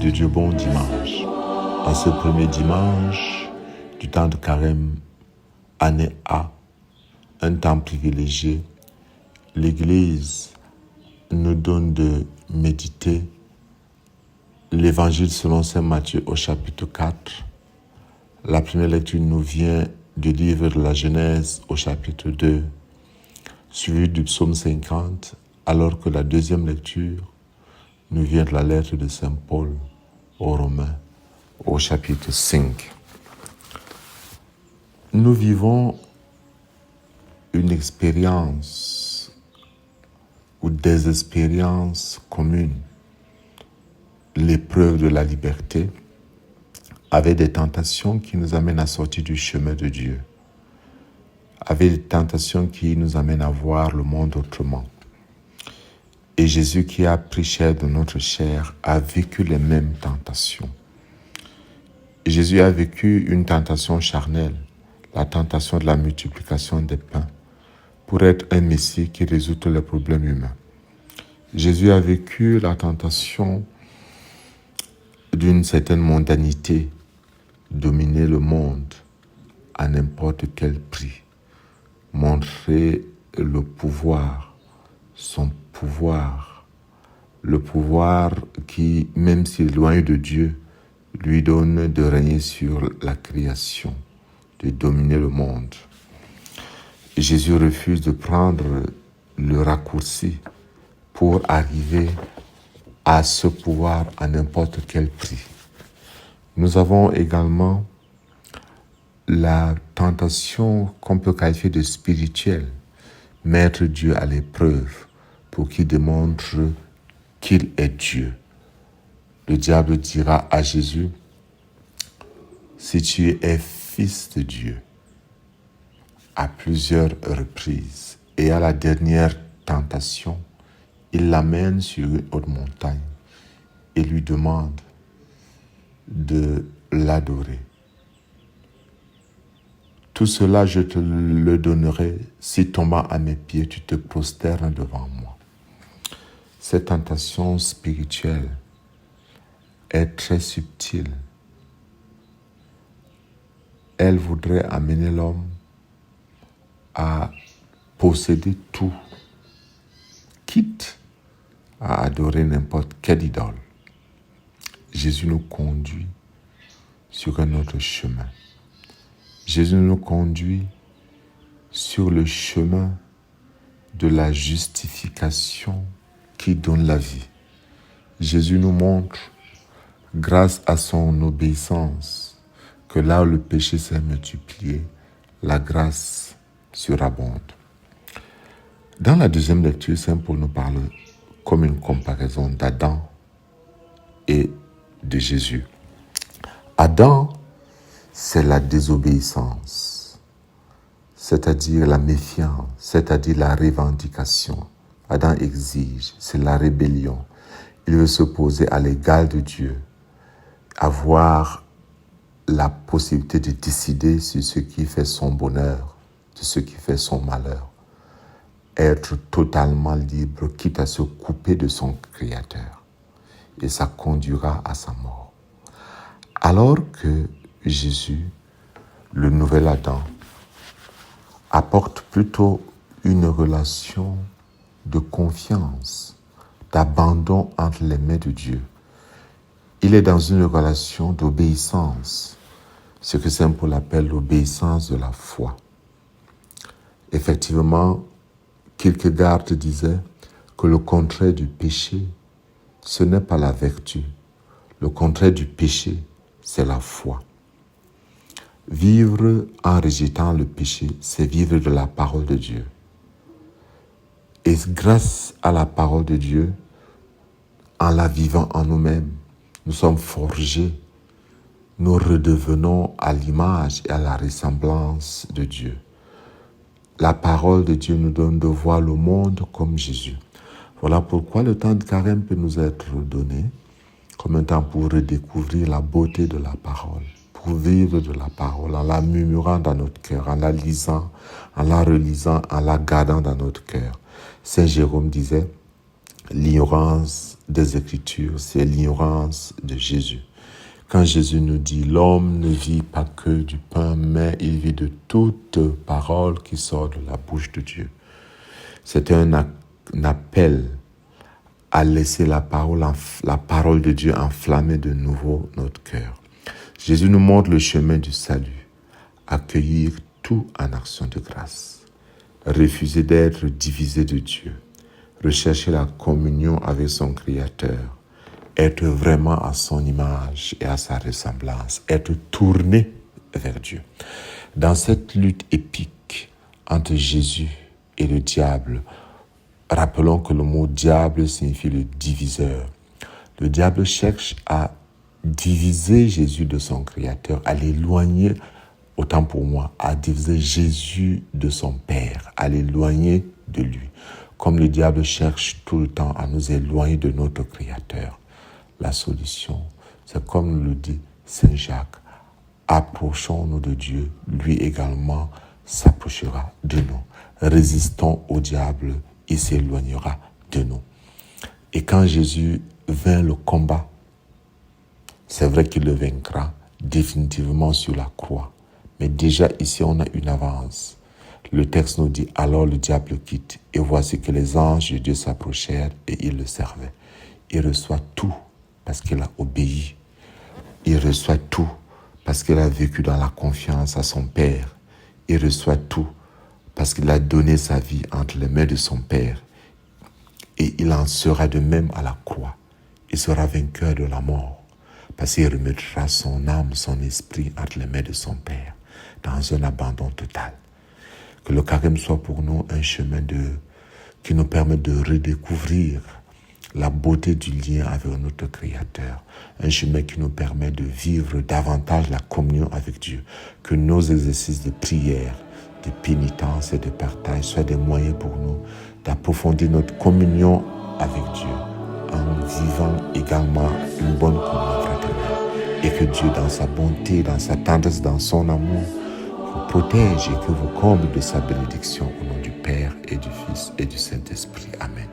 de Dieu, bon dimanche. En ce premier dimanche du temps de carême, année A, un temps privilégié, l'Église nous donne de méditer l'Évangile selon saint Matthieu au chapitre 4. La première lecture nous vient du livre de la Genèse au chapitre 2, suivi du psaume 50, alors que la deuxième lecture nous vient de la lettre de saint Paul aux Romains au chapitre 5. Nous vivons une expérience ou des expériences communes, l'épreuve de la liberté, avec des tentations qui nous amènent à sortir du chemin de Dieu, avec des tentations qui nous amènent à voir le monde autrement. Et Jésus, qui a pris chair de notre chair, a vécu les mêmes tentations. Et Jésus a vécu une tentation charnelle, la tentation de la multiplication des pains, pour être un Messie qui résout tous les problèmes humains. Jésus a vécu la tentation d'une certaine mondanité, dominer le monde à n'importe quel prix, montrer le pouvoir, son pouvoir, le pouvoir qui, même s'il est loin de Dieu, lui donne de régner sur la création, de dominer le monde. Jésus refuse de prendre le raccourci pour arriver à ce pouvoir à n'importe quel prix. Nous avons également la tentation qu'on peut qualifier de spirituelle, mettre Dieu à l'épreuve pour qu'il démontre qu'il est Dieu. Le diable dira à Jésus, si tu es fils de Dieu, à plusieurs reprises. Et à la dernière tentation, il l'amène sur une haute montagne et lui demande de l'adorer. Tout cela, je te le donnerai si tombant à mes pieds, tu te prosternes devant moi. Cette tentation spirituelle est très subtile. Elle voudrait amener l'homme à posséder tout, quitte à adorer n'importe quelle idole. Jésus nous conduit sur un autre chemin. Jésus nous conduit sur le chemin de la justification qui donne la vie. Jésus nous montre, grâce à son obéissance, que là où le péché s'est multiplié, la grâce surabonde. Dans la deuxième lecture, saint Paul nous parle comme une comparaison d'Adam et de Jésus. Adam, c'est la désobéissance, c'est-à-dire la méfiance, c'est-à-dire la revendication. Adam exige, c'est la rébellion. Il veut se poser à l'égal de Dieu, avoir la possibilité de décider sur ce qui fait son bonheur, de ce qui fait son malheur. Être totalement libre, quitte à se couper de son Créateur. Et ça conduira à sa mort. Alors que Jésus, le nouvel Adam, apporte plutôt une relation de confiance, d'abandon entre les mains de Dieu. Il est dans une relation d'obéissance, ce que saint Paul appelle l'obéissance de la foi. Effectivement, Kierkegaard disait que le contraire du péché, ce n'est pas la vertu. Le contraire du péché, c'est la foi. Vivre en rejetant le péché, c'est vivre de la parole de Dieu. Et grâce à la parole de Dieu, en la vivant en nous-mêmes, nous sommes forgés, nous redevenons à l'image et à la ressemblance de Dieu. La parole de Dieu nous donne de voir le monde comme Jésus. Voilà pourquoi le temps de carême peut nous être donné comme un temps pour redécouvrir la beauté de la parole, pour vivre de la parole, en la murmurant dans notre cœur, en la lisant, en la relisant, en la gardant dans notre cœur. Saint Jérôme disait, L'ignorance des Écritures, c'est l'ignorance de Jésus. Quand Jésus nous dit « L'homme ne vit pas que du pain, mais il vit de toute parole qui sort de la bouche de Dieu ». C'est un appel à laisser la parole de Dieu enflammer de nouveau notre cœur. Jésus nous montre le chemin du salut, accueillir tout en action de grâce, refuser d'être divisé de Dieu, rechercher la communion avec son Créateur, être vraiment à son image et à sa ressemblance, être tourné vers Dieu. Dans cette lutte épique entre Jésus et le diable, rappelons que le mot diable signifie le diviseur. Le diable cherche à diviser Jésus de son Créateur, à l'éloigner, autant pour moi, à diviser Jésus de son Père, à l'éloigner de lui. Comme le diable cherche tout le temps à nous éloigner de notre Créateur. La solution, c'est comme le dit Saint Jacques, approchons-nous de Dieu, lui également s'approchera de nous. Résistons au diable, il s'éloignera de nous. Et quand Jésus vint le combat, c'est vrai qu'il le vaincra définitivement sur la croix. Mais déjà ici, on a une avance. Le texte nous dit, alors le diable quitte. Et voici que les anges de Dieu s'approchèrent et ils le servaient. Il reçoit tout parce qu'il a obéi. Il reçoit tout parce qu'il a vécu dans la confiance à son Père. Il reçoit tout parce qu'il a donné sa vie entre les mains de son Père. Et il en sera de même à la croix. Il sera vainqueur de la mort parce qu'il remettra son âme, son esprit entre les mains de son Père dans un abandon total. Que le carême soit pour nous un chemin qui nous permet de redécouvrir la beauté du lien avec notre Créateur. Un chemin qui nous permet de vivre davantage la communion avec Dieu. Que nos exercices de prière, de pénitence et de partage soient des moyens pour nous d'approfondir notre communion avec Dieu en vivant également une bonne communion fraternelle. Et que Dieu, dans sa bonté, dans sa tendresse, dans son amour, vous protège et que vous comble de sa bénédiction au nom du Père et du Fils et du Saint-Esprit. Amen.